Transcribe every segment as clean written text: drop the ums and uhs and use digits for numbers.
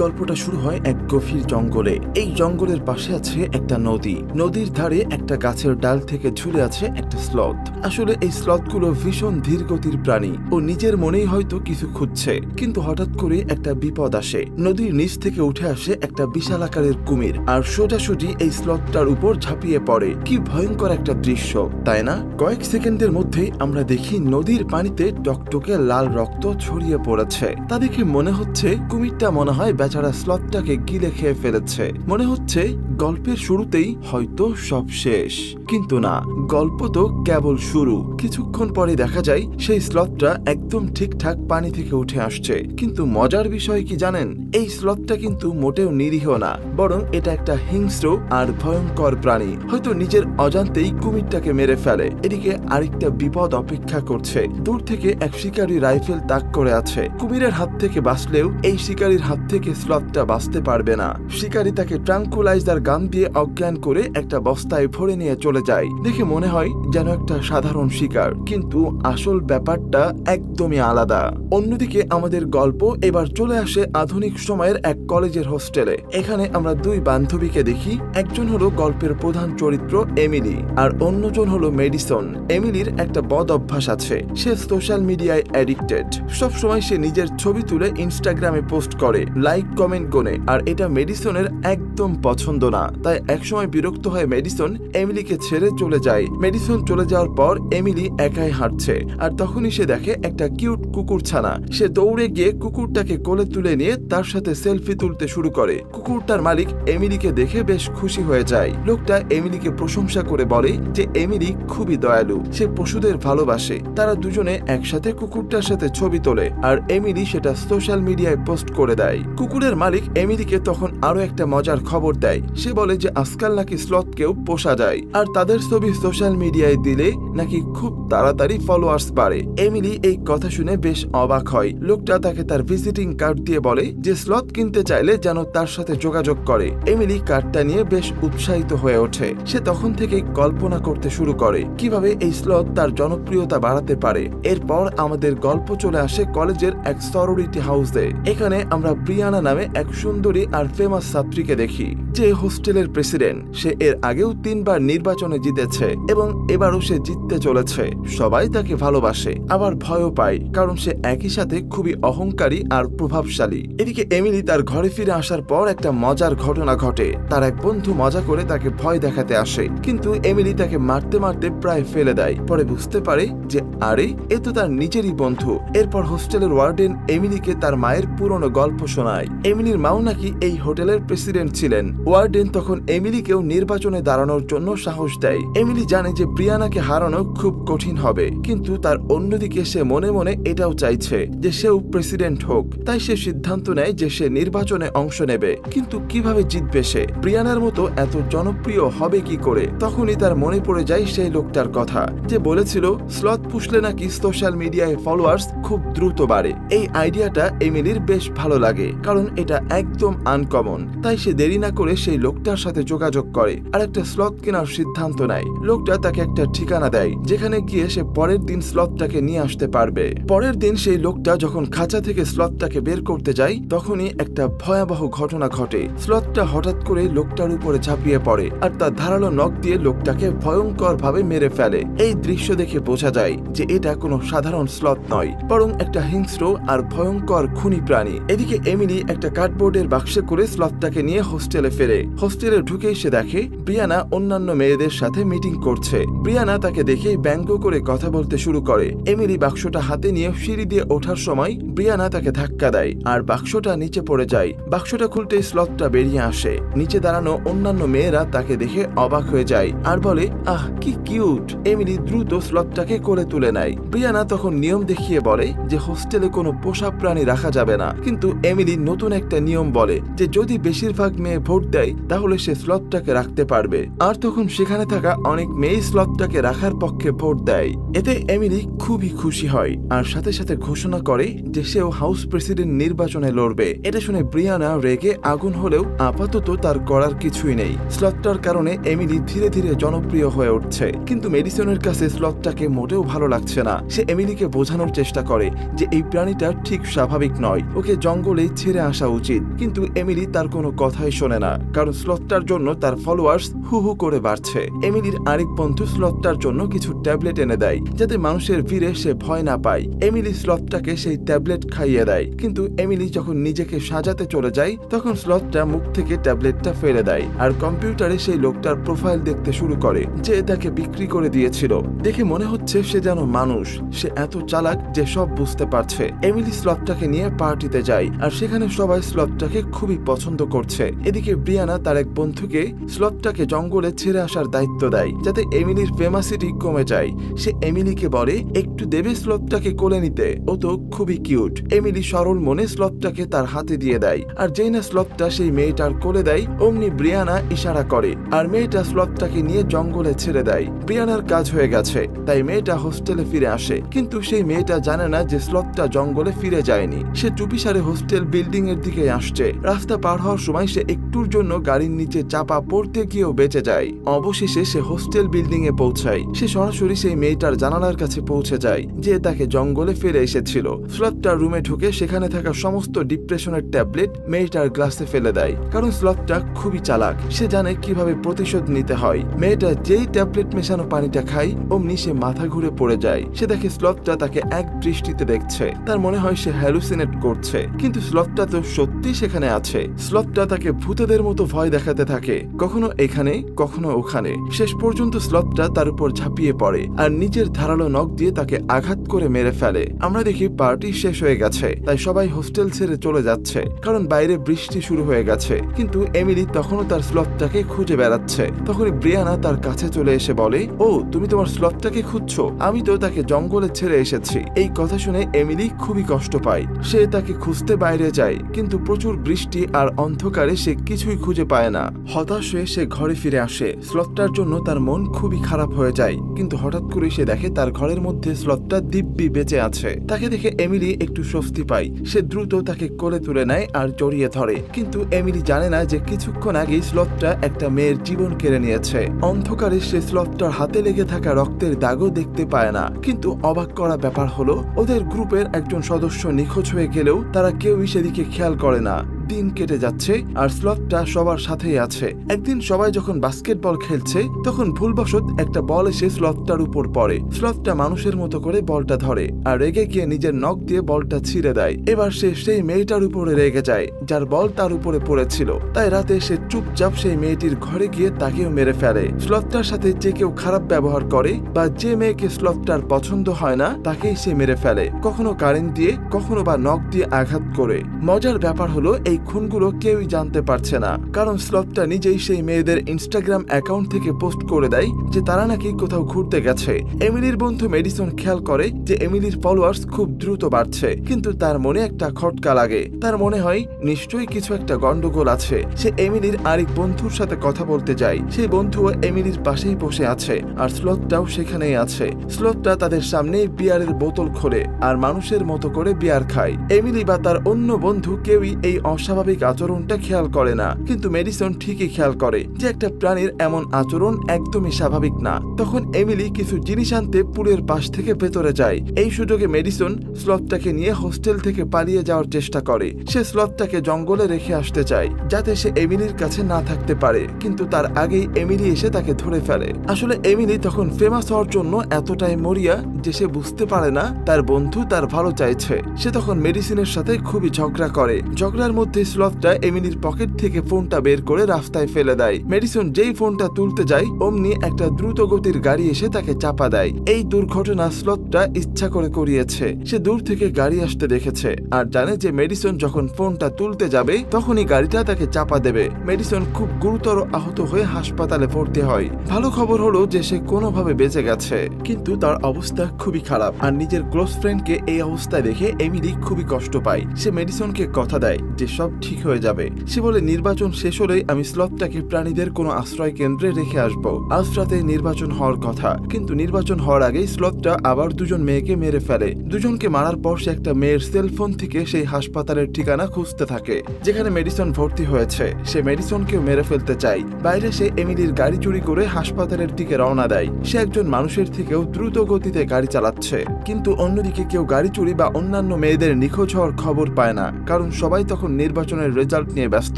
গল্পটা শুরু হয় এক গভীর জঙ্গলে। এই জঙ্গলের পাশে আছে একটা নদী। নদীর ধারে একটা গাছের ডাল থেকে ঝুলে আছে একটা স্লথ। আসলে এই স্লথগুলো ভীষণ ধীর গতির প্রাণী ও নিজের মনেই হয়তো কিছু খুঁজছে, কিন্তু হঠাৎ করে একটা বিপদ আসে। নদীর নিচ থেকে উঠে আসে একটা বিশাল আকারের কুমির আর সোজাসুজি এই স্লথটার উপর ঝাঁপিয়ে পড়ে। কি ভয়ঙ্কর একটা দৃশ্য, তাই না? কয়েক সেকেন্ডের মধ্যেই আমরা দেখি নদীর পানিতে টকটকে লাল রক্ত ছড়িয়ে পড়েছে। তা দেখে মনে হচ্ছে কুমিরটা মনে হয় বেচারা স্লথটাকে গিলে খেয়ে ফেলেছে। মনে হচ্ছে গল্পের শুরুতেই হয়তো সব শেষ, কিন্তু না, গল্প তো কেবল শুরু। কিছুক্ষণ পরে দেখা যায় সেই স্লথটা একদম ঠিকঠাক পানি থেকে উঠে আসছে। কিন্তু মজার বিষয় কি জানেন? এই স্লথটা কিন্তু মোটেও নিরীহ না, বরং এটা একটা হিংস্র আর ভয়ঙ্কর প্রাণী। হয়তো নিজের অজান্তেই কুমিরটাকে মেরে ফেলে। এদিকে আরেকটা বিপদ অপেক্ষা করছে। দূর থেকে এক শিকারী রাইফেল তাক করে আছে। কুমিরের হাত থেকে বাঁচলেও এই শিকারীর হাত থেকে স্লথটা বাঁচতে পারবে না। শিকারী তাকে ট্রাঙ্কুলাইজার গান দিয়ে অজ্ঞান করে একটা বস্তায় ভরে নিয়ে চলে যায়। দেখে মনে হয় যেন একটা সাধারণ শিকার, কিন্তু আসল ব্যাপারটা একদমই আলাদা। অন্যদিকে আমাদের গল্প এবার চলে আসে আধুনিক সময়ের এক কলেজের হোস্টেলে। এখানে আমরা দুই বান্ধবীকে দেখি। একজন হলো গল্পের প্রধান চরিত্র এমিলি, আর অন্যজন হলো মেডিসন। এমিলির একটা বদ অভ্যাস আছে, সে সোশ্যাল মিডিয়ায় অ্যাডিক্টেড। সবসময় সে নিজের ছবি তুলে ইনস্টাগ্রামে পোস্ট করে, লাইক কমেন্ট গোনে, আর এটা মেডিসনের একদম পছন্দ না। তাই একসময় বিরক্ত হয়ে মেডিসন এমিলিকে ছেড়ে চলে যায়। মেডিসন চলে যাওয়ার পর এমিলি একাই হাঁটছে, আর তখনই সে দেখে একটা কিউট কুকুর ছানা। সে দৌড়ে গিয়ে কুকুরটাকে কোলে তুলে নিয়ে তার সাথে সেলফি তুলতে শুরু করে। কুকুরটার মালিক এমিলিকে দেখে বেশ খুশি হয়ে যায়। লোকটা এমিলিকে প্রশংসা করে বলে যে এমিলি খুবই দয়ালু, সে পশুদের ভালোবাসে। তারা দুজনে একসাথে কুকুরটার সাথে ছবি তোলে, আর এমিলি সেটা সোশ্যাল মিডিয়ায় পোস্ট করে দেয়। কুকুরের মালিক এমিলিকে তখন আরো একটা মজার খবর দেয়। সে বলে যে আজকাল নাকি স্লথকেও পোষা যায়, আর তাদের ছবি সোশ্যাল মিডিয়ায় দিলে নাকি খুব তাড়াতাড়ি ফলোয়ার্স বাড়ে। এমিলি এই কথা শুনে বেশ অবাক হয়। লোকটা তাকে তার ভিজিটিং কার্ড দিয়ে বলে যে স্লথ কিনতে চাইলে যেন তার সাথে যোগাযোগ করে। এমিলি কার্ডটা নিয়ে বেশ উৎসাহিত হয়ে ওঠে। সে তখন থেকেই কল্পনা করতে শুরু করে কিভাবে এই স্লথ তার জনপ্রিয়তা বাড়াতে পারে। এরপর আমাদের গল্প চলে আসে কলেজের এক সরোরিটি হাউসে। এখানে আমরা ব্রিয়ানা নামে এক সুন্দরী আর ফেমাস ছাত্রীকে দেখি, যে হোস্টেলের প্রেসিডেন্ট। সে এর আগেও 3 বার নির্বাচনে জিতেছে এবং এবারও সে জিততে চলেছে। সবাই তাকে ভালোবাসে, আবার ভয়ও পায়, কারণ সে একই সাথে খুবই অহংকারী আর প্রভাবশালী। এদিকে এমিলি তার ঘরে ফিরে আসার পর একটা মজার ঘটনা ঘটে। তার এক বন্ধু মজা করে তাকে ভয় দেখাতে আসে, কিন্তু এমিলি তাকে মারতে মারতে প্রায় ফেলে দেয়। পরে বুঝতে পারে যে আরে, এ তো তার নিজেরই বন্ধু। এরপর হোস্টেলের ওয়ার্ডেন এমিলিকে তার মায়ের পুরনো গল্প শোনায়। এমিলির মাও নাকি এই হোটেলের প্রেসিডেন্ট ছিলেন। ওয়ার্ডেন তখন এমিলিকেও নির্বাচনে দাঁড়ানোর জন্য সাহস দেয়। এমিলি জানে যে ব্রিয়ানাকে হারানো খুব কঠিন হবে, কিন্তু তার অন্যদিকে সে মনে মনে এটাও চাইছে যে সেও প্রেসিডেন্ট হোক। তাই সে সিদ্ধান্ত নেয় যে সে নির্বাচনে অংশ নেবে। কিন্তু কিভাবে জিতবে সে? ব্রিয়ানার মতো এত জনপ্রিয় হবে কি করে? তখনই তার মনে পড়ে যায় সেই লোকটার কথা, যে বলেছিল স্লথ পুষলে নাকি সোশ্যাল মিডিয়ায় ফলোয়ার্স খুব দ্রুত বাড়ে। এই আইডিয়াটা এমিলির বেশ ভালো লাগে, কারণ এটা একদম আনকমন। তাই সে দেরি না করে সেই লোকটার সাথে যোগাযোগ করে আর একটা স্লথ কেনার সিদ্ধান্ত নেয়। লোকটা তাকে একটা ঠিকানা দেয়, যেখানে গিয়ে সে পরের দিন স্লথটাকে নিয়ে আসতে পারবে। পরের দিন সেই লোকটা যখন খাঁচা থেকে স্লথটাকে বের করতে যায়, তখনই একটা ভয়াবহ ঘটনা ঘটে। স্লথটা হঠাৎ করে লোকটার উপরে ঝাঁপিয়ে পড়ে আর তার ধারালো নখ দিয়ে লোকটাকে ভয়ঙ্কর ভাবে মেরে ফেলে। এই দৃশ্য দেখে বোঝা যায় যে এটা কোনো সাধারণ স্লথ নয়, বরং একটা হিংস্র আর ভয়ঙ্কর খুনি প্রাণী। এদিকে এমিলি একটা কার্ডবোর্ডের বাক্সে করে স্লথটাকে নিয়ে হোস্টেলে ফেরে। হোস্টেলে ঢুকেই সে দেখে ব্রিয়ানা অন্যান্য মেয়েদের সাথে মিটিং করছে। ব্রিয়ানা তাকে দেখেই ব্যঙ্গ করে কথা বলতে শুরু করে। এমিলি বাক্সটা হাতে নিয়ে সিঁড়ি দিয়ে ওঠার সময় ব্রিয়ানা তাকে ধাক্কা দেয় আর বাক্সটা নিচে পড়ে যায়। বাক্সটা খুলতেই স্লথটা বেরিয়ে আসে। নিচে দাঁড়ানো অন্যান্য মেয়েরা তাকে দেখে অবাক হয়ে যায় আর বলে, আহ কি কিউট। এমিলি দ্রুত স্লথটাকে কোলে তুলে নেয়। ব্রিয়ানা তখন নিয়ম দেখিয়ে বলে যে হোস্টেলে কোনো পোষা প্রাণী রাখা যাবে না, কিন্তু এমিলি নতুন একটা নিয়ম বলে যে যদি বেশিরভাগ মেয়ে ভোট দেয় তাহলে সে স্লথটাকে রাখতে পারবে। আর তখন সেখানে থাকা অনেক মেয়ে স্লথটাকে রাখার পক্ষে ভোট দেয়। এতে এমিলি খুবই খুশি হয় আর সাথে সাথে ঘোষণা করে যে সেও হাউস প্রেসিডেন্ট নির্বাচনে লড়বে। এটা শুনে ব্রিয়ানা রেগে আগুন হলেও আপাতত তার করার কিছুই নেই। স্লথটার কারণে এমিলি ধীরে ধীরে জনপ্রিয় হয়ে উঠছে, কিন্তু মেডিসনের কাছে স্লথটাকে মোটেও ভালো লাগছে না। সে এমিলিকে বোঝানোর চেষ্টা করে যে এই প্রাণীটা ঠিক স্বাভাবিক নয়, ওকে জঙ্গলে ছেড়ে আসা উচিত, কিন্তু এমিলি তার কোনো কথাই শোনে না, কারণ স্লথটার জন্য তার ফলোয়ার্স হু হু করে বাড়ছে। এমিলির আরেক বন্ধু স্লথটার জন্য কিছু ট্যাবলেট এনে দেয় যাতে মানুষের ভিড়ে সে ভয় না পায়। এমিলি স্লথটাকে সেই ট্যাবলেট খাইয়ে দেয়, কিন্তু এমিলি যখন নিজেকে সাজাতে চলে যায় তখন স্লথটা মুখ থেকে ট্যাবলেটটা ফেলে দেয় আর কম্পিউটারে সেই লোকটার প্রোফাইল দেখতে শুরু করে যে তাকে বিক্রি করে দিয়েছিল। দেখে মনে হচ্ছে সে যেন মানুষ, সে এত চালাক যে সব বুঝতে পারছে। এমিলি স্লথটাকে নিয়ে পার্টিতে যায় আর সেখানে সবাই স্লথটাকে খুবই পছন্দ করছে। এদিকে ব্রিয়ানা তার এক বন্ধুকে স্লথটাকে জঙ্গলে ছেড়ে আসার দায়িত্ব দেয় যাতে এমিলির ফেমাসিটি কমে যায়। সে এমিলিকে বলে একটু দেবে স্লথটাকে কোলে নিতে, ও তো খুবই কিউট। এমিলি সরল মনে স্লথটাকে তার হাতে দিয়ে দেয়, আর যেই না স্লথটা সেই মেয়েটার কোলে দেয় অমনি ব্রিয়ানা ইশারা করে আর মেয়েটা স্লথটাকে নিয়ে জঙ্গলে ছেড়ে দেয়। ব্রিয়ানার কাজ হয়ে গেছে, তাই মেয়েটা হোস্টেলে ফিরে আসে, কিন্তু সেই মেয়েটা জানে না যে স্লথটা জঙ্গলে ফিরে যায়নি। সে চুপিসারে হোস্টেল বিল্ডিং এর দিকে আসছে। রাস্তা পার হওয়ার সময় সে একটুর জন্য গাড়ির নিচে চাপা পড়তে গিয়েও বেঁচে যায়। অবশেষে সে হোস্টেল বিল্ডিং এ পৌঁছায়। সে সরাসরি সেই মেয়েটার জানালার কাছে পৌঁছে যায় যে তাকে জঙ্গলে ফিরে এসেছিল। স্লথটার রুমে ঢুকে সেখানে থাকা সমস্ত ডিপ্রেশনের ট্যাবলেট মেয়েটার গ্লাসে ফেলে দেয়, কারণ স্লথটা খুবই চালাক, সে জানে কিভাবে প্রতিশোধ নিতে হয়। মেয়েটা যেই ট্যাবলেট মেশানো পানিটা খায় অমনি সে মাথা ঘুরে পড়ে যায়। সে দেখে স্লথটা তাকে এক দৃষ্টিতে দেখছে, তার মনে হয় সে হ্যালুসিনেট করছে, কিন্তু স্লথটা তো সত্যি সেখানে আছে। স্লথটা তাকে ভূতেদের মতো ভয় দেখাতে থাকে, কখনো এখানে কখনো ওখানে। শেষ পর্যন্ত স্লথটা তার উপর ঝাঁপিয়ে পড়ে আর নিজের ধারালো নখ দিয়ে তাকে আঘাত করে মেরে ফেলে। আমরা দেখি পার্টি শেষ হয়ে গেছে, তাই সবাই হোস্টেল ছেড়ে চলে যাচ্ছে, কারণ বাইরে বৃষ্টি শুরু হয়ে গেছে। কিন্তু এমিলি তখনও তার স্লথটাকে খুঁজে বেড়াচ্ছে। তখনই ব্রিয়ানা তার কাছে চলে এসে বলে, ও তুমি তোমার স্লথটাকে খুঁজছো, আমি তো তাকে জঙ্গলে ছেড়ে এসেছি। এই কথা শুনে এমিলি খুবই কষ্ট পায়। সে তাকে খুঁজতে বাইরে যায়, কিন্তু প্রচুর বৃষ্টি আর অন্ধকারে সে কিছুই খুঁজে পায় না। হতাশ হয়ে সে ঘরে ফিরে আসে। স্লথটার জন্য তার মন খুবই খারাপ হয়ে যায়, কিন্তু হঠাৎ করে সে দেখে তার ঘরের মধ্যে স্লথটা দিব্যি বেঁচে আছে। তাকে দেখে এমিলি একটু স্বস্তি পায়। সে দ্রুত তাকে কোলে তুলে নেয় আর জড়িয়ে ধরে, কিন্তু এমিলি জানে না যে কিছুক্ষণ আগেই স্লথটা একটা মেয়ের জীবন কেড়ে নিয়েছে। অন্ধকারে সে স্লথটার হাতে লেগে থাকা রক্তের দাগও দেখতে পায় না, কিন্তু অবাক করা ব্যাপার হলো ওদের গ্রুপের একজন সদস্য নিখোঁজ হয়ে গেলেও তারা কেউই সেদিকে খেয়াল করে না। দিন কেটে যাচ্ছে আর স্লথটা সবার সাথেই আছে। একদিন সবাই যখন বাস্কেটবল খেলছে তখন ভুলবশত একটা বল এসে স্লথটার উপর পড়ে। স্লথটা মানুষের মতো করে বলটা ধরে আর রেগে গিয়ে নিজের নখ দিয়ে বলটা ছিঁড়ে দেয়। এবার সে সেই মেয়েটার উপরে রেগে যায় যার বল তার উপরে পড়েছিল, তাই রাতে সে চুপচাপ সেই মেয়েটির ঘরে গিয়ে তাকেও মেরে ফেলে। স্লথটার সাথে যে কেউ খারাপ ব্যবহার করে বা যে মেয়েকে স্লথটার পছন্দ হয় না তাকেই সে মেরে ফেলে, কখনো কারেন্ট দিয়ে কখনো বা নখ দিয়ে আঘাত করে। মজার ব্যাপার হলো এই খুনগুলো কেউই জানতে পারছে না, কারণ স্লথটা নিজেই সেই মেয়েদের ইনস্টাগ্রাম অ্যাকাউন্ট থেকে পোস্ট করে দেয় যে তারা নাকি কোথাও ঘুরতে গেছে। এমিলির বন্ধু মেডিসন খেয়াল করে যে এমিলির ফলোয়ার্স খুব দ্রুত বাড়ছে, কিন্তু তার মনে একটা খটকা লাগে। তার মনে হয় নিশ্চয়ই কিছু একটা গন্ডগোল আছে। সে এমিলির আরেক বন্ধুর সাথে কথা বলতে যায়। সেই বন্ধুও এমিলির পাশেই বসে আছে আর স্লথটাও সেখানেই আছে। স্লথটা তাদের সামনেই বিয়ারের বোতল খোলে আর মানুষের মতো করে বিয়ার খায়। এমিলি বা তার অন্য বন্ধু কেউই এই অস্বাভাবিক আচরণটা খেয়াল করে না, কিন্তু মেডিসন ঠিকই খেয়াল করে যে একটা প্রাণীর এমন আচরণ একদমই স্বাভাবিক না। তখন এমিলি কিছু জিনিস আনতে পুলের পাশ থেকে ভেতরে যায়। এই সুযোগে মেডিসন স্লথটাকে নিয়ে হোস্টেল থেকে পালিয়ে যাওয়ার চেষ্টা করে। সে স্লথটাকে জঙ্গলে রেখে আসতে চায় যাতে সে এমিলির কাছে না থাকতে পারে, কিন্তু তার আগেই এমিলি এসে তাকে ধরে ফেলে। আসলে এমিলি তখন ফেমাস হওয়ার জন্য এতটাই মরিয়া যে সে বুঝতে পারে না তার বন্ধু তার ভালো চাইছে। সে তখন মেডিসিনের সাথে খুবই ঝগড়া করে। ঝগড়ার মধ্যে স্লথটা এমিলির পকেট থেকে ফোনটা বের করে রাস্তায় ফেলে দেয়। মেডিসন যেই ফোনটা তুলতে যায় অমনি একটা দ্রুত গতির গাড়ি এসে তাকে চাপা দেয়। এই দুর্ঘটনা স্লথটা ইচ্ছা করে করিয়েছে। সে দূর থেকে গাড়ি আসতে দেখেছে আর জানে যে মেডিসন যখন ফোনটা তুলতে যাবে তখনই গাড়িটা তাকে চাপা দেবে। মেডিসন খুব গুরুতর আহত হয়ে হাসপাতালে ভর্তি হয়। ভালো খবর হলো যে সে কোনোভাবে বেঁচে গেছে, কিন্তু তার অবস্থা খুবই খারাপ। আর নিজের ক্লোজ ফ্রেন্ডকে এই অবস্থায় দেখে এমিলি খুবই কষ্ট পায়। সে মেডিসনকে কথা দেয় যে সব ঠিক হয়ে যাবে। সে বলে নির্বাচন শেষ হলেই আমি স্লথটাকে প্রাণীদের কোনো আশ্রয় কেন্দ্রে রেখে আসবো। আজ রাতে নির্বাচন হওয়ার কথা, কিন্তু নির্বাচন হওয়ার আগেই স্লথটা আবার দুজন মেয়েকে মেরে ফেলে। দুজনকে মারার পর সে একটা মেয়ের সেলফোন থেকে সেই হাসপাতালের ঠিকানা খুঁজতে থাকে যেখানে মেডিসন ভর্তি হয়েছে। সে মেডিসনকেও মেরে ফেলতে চায়। বাইরে সে এমিলির গাড়ি চুরি করে হাসপাতালের দিকে রওনা দেয়। সে একজন মানুষের থেকেও দ্রুত গতিতে গাড়ি চালাচ্ছে, কিন্তু অন্যদিকে কেউ গাড়ি চুরি বা অন্যান্য মেয়েদের নিখোঁজ হওয়ার খবর পায় না, কারণ সবাই তখন নির্বাচনের রেজাল্ট নিয়ে ব্যস্ত।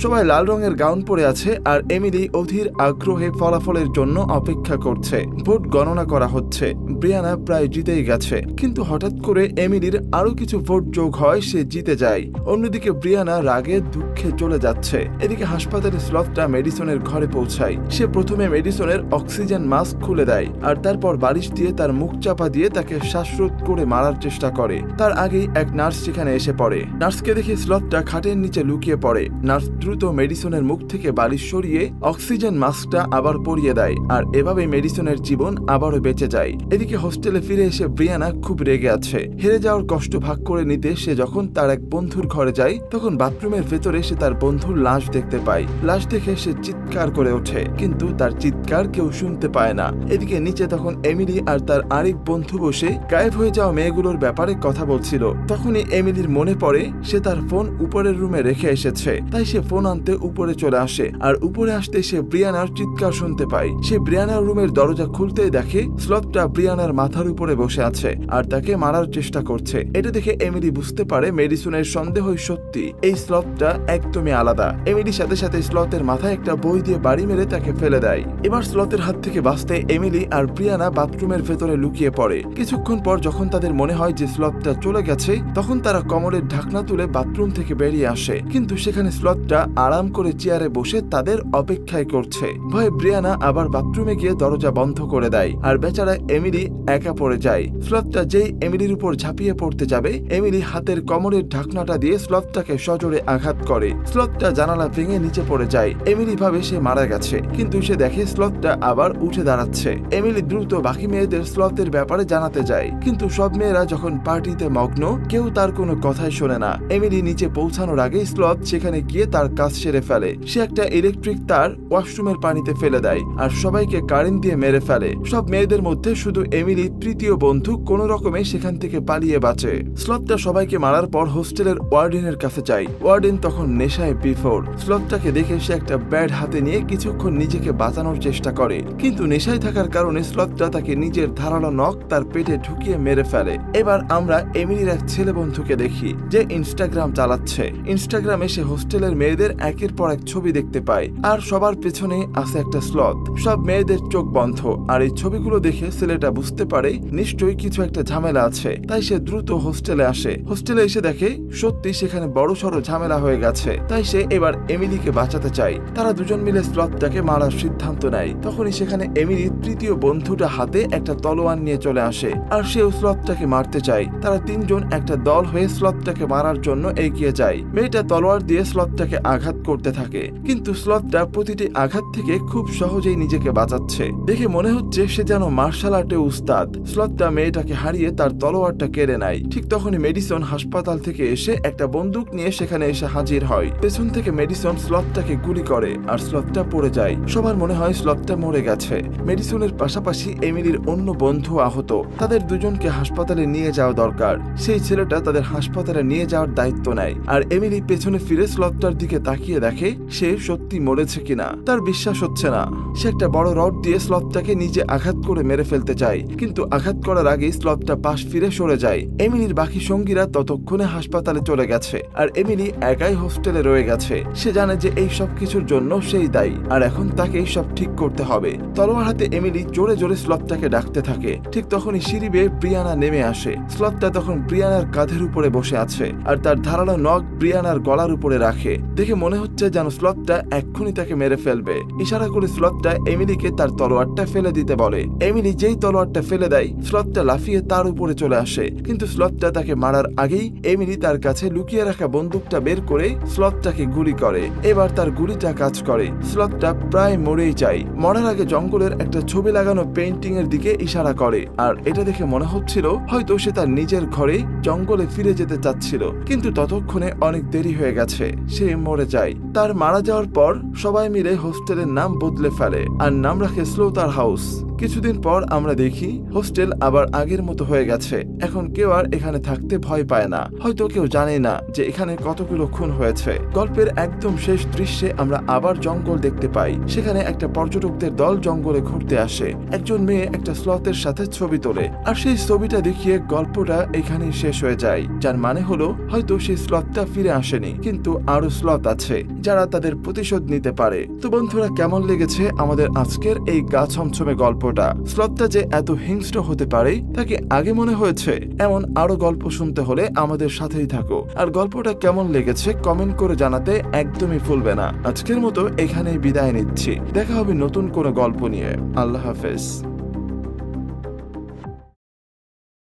সবাই লাল রঙের গাউন পরে আছে আর এমিলি অধীর আগ্রহে ফলাফলের জন্য অপেক্ষা করছে। ভোট গণনা করা হচ্ছে। ব্রিয়ানা প্রায় জিতেই গেছে, কিন্তু হঠাৎ করে এমিলির আরো কিছু ভোট যোগ হয়, সে জিতে যায়। অন্যদিকে ব্রিয়ানা রাগে দুঃখে চলে যাচ্ছে। এদিকে হাসপাতালের স্লথটা মেডিসনের ঘরে পৌঁছায়। সে প্রথমে মেডিসনের অক্সিজেন মাস্ক খুলে দেয় আর তারপর বালিশ দিয়ে তার মুখ চাপা দিয়ে তাকে শ্বাসরোধ করে মারার চেষ্টা করে। তার আগেই এক নার্স সেখানে এসে পড়ে। নার্সকে দেখে স্লথটা খাটের নিচে লুকিয়ে পড়ে। নার্স দ্রুত মেডিসনের মুখ থেকে বালিশ সরিয়ে অক্সিজেন মাস্কটা আবার পরিয়ে দেয় আর এভাবে মেডিসনের জীবন আবারও বেঁচে যায়। এদিকে হোস্টেলে ফিরে এসে ব্রিয়ানা খুব রেগে আছে। হেরে যাওয়ার কষ্ট ভাগ করে নিতে সে যখন তার এক বন্ধুর ঘরে যায়, তখন বাথরুমের ভেতরে সে তার বন্ধুর লাশ দেখতে পায়। লাশ দেখে সে চিৎকার করে ওঠে, কিন্তু তার চিৎকার কেউ শুনতে পায় না। এদিকে নিচে তখন এমিলি আর তার আরেক বন্ধু বসে গায়েব হয়ে যাওয়া মেয়েগুলোর ব্যাপারে কথা বলছিল। তখনই এমিলির মনে পড়ে সে তার ফোন উপরের রুমে রেখে এসেছে, তাই সে ফোন আনতে উপরে চলে আসে। আর উপরে আসতে সে ব্রিয়ানার চিৎকার শুনতে পায়। সে ব্রিয়ানার রুমের দরজা খুলতেই দেখে স্লথটা ব্রিয়ানার মাথার উপরে বসে আছে আর তাকে মারার চেষ্টা করছে। এটা দেখে এমিলি বুঝতে পারে মেডিসনের সন্দেহই সত্যি, এই স্লথটা একদমই আলাদা। এমিলির সাথে সাথে স্লথের মাথায় একটা বই দিয়ে বাড়ি মেরে তাকে ফেলে দেয়। এবার স্লথের হাত থেকে বাঁচতে এমিলি আর ব্রিয়ানা বাথরুমের ভেতরে লুকিয়ে পড়ে। কিছুক্ষণ পর যখন তাদের মনে হয় যে স্লথটা চলে গেছে, তখন তারা কমরের ঢাকনা তুলে বাথরুম থেকে বেরিয়ে আসে। কিন্তু সেখানে স্লথটা আরাম করে চেয়ারে বসে তাদের অপেক্ষায় করছে। ভয়ে ব্রিয়ানা আবার বাথরুমে গিয়ে দরজা বন্ধ করে দেয় আর বেচারা এমিলি একা পড়ে যায়। স্লথটা যেই এমিলির উপর ঝাঁপিয়ে পড়তে যাবে, এমিলি হাতের কমরের ঢাকনাটা দিয়ে স্লথটাকে সজোরে আঘাত করে। স্লথটা জানালা ভেঙে নিচে পড়ে যায়। এমিলি ভাবে সে মারা গেছে, কিন্তু সে দেখে স্লথটা আবার উঠে দাঁড়াচ্ছে। এমিলি দ্রুত বাকি মেয়েদের স্লথের ব্যাপারে জানাতে যায়, কিন্তু সব মেয়েরা যখন পার্টিতে মগ্ন, কেউ তার কোনো কথাই শোনে না। এমিলি নিচে পৌঁছানোর আগেই স্লথ সেখানে গিয়ে তার কাজ সেরে ফেলে। সে একটা ইলেকট্রিক তার ওয়াশরুমের পানিতে ফেলে দেয় আর সবাইকে কারেন্ট দিয়ে মেরে ফেলে। সব মেয়েদের মধ্যে শুধু এমিলি তৃতীয় বন্ধু কোনো রকমে সেখান থেকে পালিয়ে বাঁচে। স্লথটা সবাইকে মারার পর হোস্টেলের ওয়ার্ডেনের কাছে যায়। ওয়ার্ডেন তখন নেশায় বিফোর। স্লথটাকে দেখে সে একটা ব্যাট হাতে নিয়ে কিছুক্ষণ নিজেকে বাঁচানোর চেষ্টা করে, কিন্তু নেশায় থাকার কারণে স্লথটা তাকে নিজের ধারালো নখ তার পেটে ঢুকিয়ে মেরে ফেলে। এবার আমরা এমিলির এক ছেলে বন্ধুকে দেখি যে ইনস্টাগ্রাম চালাচ্ছে। ইনস্টাগ্রামে সে হোস্টেলের মেয়েদের একের পর এক ছবি দেখতে পায় আর সবার পেছনে আছে একটা স্লথ। সব মেয়েদের চোখ বন্ধ আর এই ছবিগুলো দেখে ছেলেটা বুঝতে পারে নিশ্চয়ই কিছু একটা ঝামেলা আছে, তাই সে দ্রুত হোস্টেলে আসে। হোস্টেলে এসে দেখে সত্যি সেখানে বড়সড় ঝামেলা হয়ে গেছে, তাই সে এবার এমিলিকে বাঁচাতে চায়। তারা দুজন মিলে স্লথটাকে মারার সিদ্ধান্ত নেয়। তখনই সেখানে এমিলির তৃতীয় বন্ধুটা হাতে একটা তলোয়ার নিয়ে চলে আসে আর সেও স্লথটাকে মারতে চায়। তারা তিনজন একটা দল হয়ে স্লথটাকে মারার জন্য এগিয়ে যায়। মেয়েটা তলোয়ার দিয়ে স্লথটাকে আঘাত করতে থাকে, কিন্তু স্লথটা প্রতিটি আঘাত থেকে খুব সহজেই নিজেকে বাঁচাচ্ছে। দেখে মনে হচ্ছে সে যেন মার্শাল আর্টে উস্তাদ। স্লথটা মেয়েটাকে হারিয়ে তার তলোয়ারটা কেড়ে নেয়। ঠিক তখনই মেডিসন হাসপাতাল থেকে এসে একটা বন্দুক নিয়ে সেখানে এসে হাজির হয়। পেছন থেকে মেডিসন স্লথটাকে গুলি করে আর স্লথটা পড়ে যায়। সবার মনে হয় স্লথটা মরে গেছে। মেডিসনের পাশাপাশি এমিলির অন্য বন্ধু আহত। তাদের দুজনকে হাসপাতালে নিয়ে যাওয়া দরকার। সেই ছেলেটা তাদের হাসপাতালে নিয়ে যাওয়ার দায়িত্ব নেয় আর এমিলি পেছনে ফিরে স্লথটার দিকে তাকিয়ে দেখে সে সত্যি মরেছে কিনা। তার বিশ্বাস হচ্ছে না। সে একটা বড় রড দিয়ে স্লথটাকে নিজে আঘাত করে মেরে ফেলতে চায়, কিন্তু আঘাত করার আগেই স্লথটা পাশ ফিরে সরে যায়। এমিলির বাকি সঙ্গীরা ততক্ষণে হাসপাতালে চলে গেছে আর এমিলি একাই হোস্টেলে রয়ে গেছে। সে জানে যে এই সব কিছুর জন্য সেই দায়ী আর এখন তাকে এই সব ঠিক করতে হবে। তলোয়ার হাতে এমিলি জোরে জোরে স্লথটাকে ডাকতে থাকে। ঠিক তখনই সিঁড়ি বেয়ে ব্রিয়ানা নেমে আসে। স্লথটা তখন ব্রিয়ানার কাঁধের উপরে বসে আছে আর তার ধারালো নখ ব্রিয়ানার গলার উপরে রাখে। দেখে মনে হচ্ছে যেন স্লথটা এক্ষুনি তাকে মেরে ফেলবে। ইশারা করে স্লথটা এমিলিকে তার তলোয়ারটা ফেলে দিতে বলে। এমিলি যেই তলোয়ারটা ফেলে দেয়, স্লথটা লাফিয়ে তার উপরে চলে আসে, কিন্তু স্লথটা তাকে মারার আগেই এমিলি তার কাছে লুকিয়ে রাখা বন্দুকটা বের করে স্লথটাকে গুলি করে। এবার তার গুলিটা কাজ করে। স্লথটা প্রায় মরেই যায়। মরার আগে জঙ্গলের একটা ছবি লাগানো পেইন্টিং এর দিকে ইশারা করে আর এটা দেখে মনে হচ্ছিল হয়তো সে তার নিজের ঘরে জঙ্গলে ফিরে যেতে চাচ্ছিল, কিন্তু ততক্ষণে অনেক দেরি হয়ে গেছে। সে মরে যায়। তার মারা যাওয়ার পর সবাই মিলে হোস্টেলের নাম বদলে ফেলে আর নাম রাখে স্লোথার হাউস। কিছুদিন পর আমরা দেখি হোস্টেল আবার আগের মতো হয়ে গেছে। এখন কেউ আর এখানে থাকতে ভয় পায় না। হয়তো কেউ জানে না যে এখানে কতগুলো খুন হয়েছে। গল্পের একদম শেষ দৃশ্যে আমরা আবার জঙ্গল দেখতে পাই। সেখানে একটা পর্যটকদের দল জঙ্গলে ঘুরতে আসে। একজন মেয়ে একটা স্লথের সাথে ছবি তোলে, আর সেই ছবিটা দেখিয়ে গল্পটা এখানেই শেষ হয়ে যায়। যার মানে হলো হয়তো সেই স্লথটা ফিরে আসেনি, কিন্তু আরো স্লথ আছে যারা তাদের প্রতিশোধ নিতে পারে। তো বন্ধুরা, কেমন লেগেছে আমাদের আজকের এই গা ছমছমে গল্পটা? স্লথটা যে এত হিংস্র হতে পারে তাকে আগে মনে হয়েছে? এমন আরো গল্প শুনতে হলে আমাদের সাথেই থাকো। আর গল্পটা কেমন লেগেছে কমেন্ট করে জানাতে একদমই ভুলবে না। আজকের মতো এখানেই বিদায় নিচ্ছি। দেখা হবে নতুন কোনো গল্প নিয়ে। আল্লাহ হাফেজ।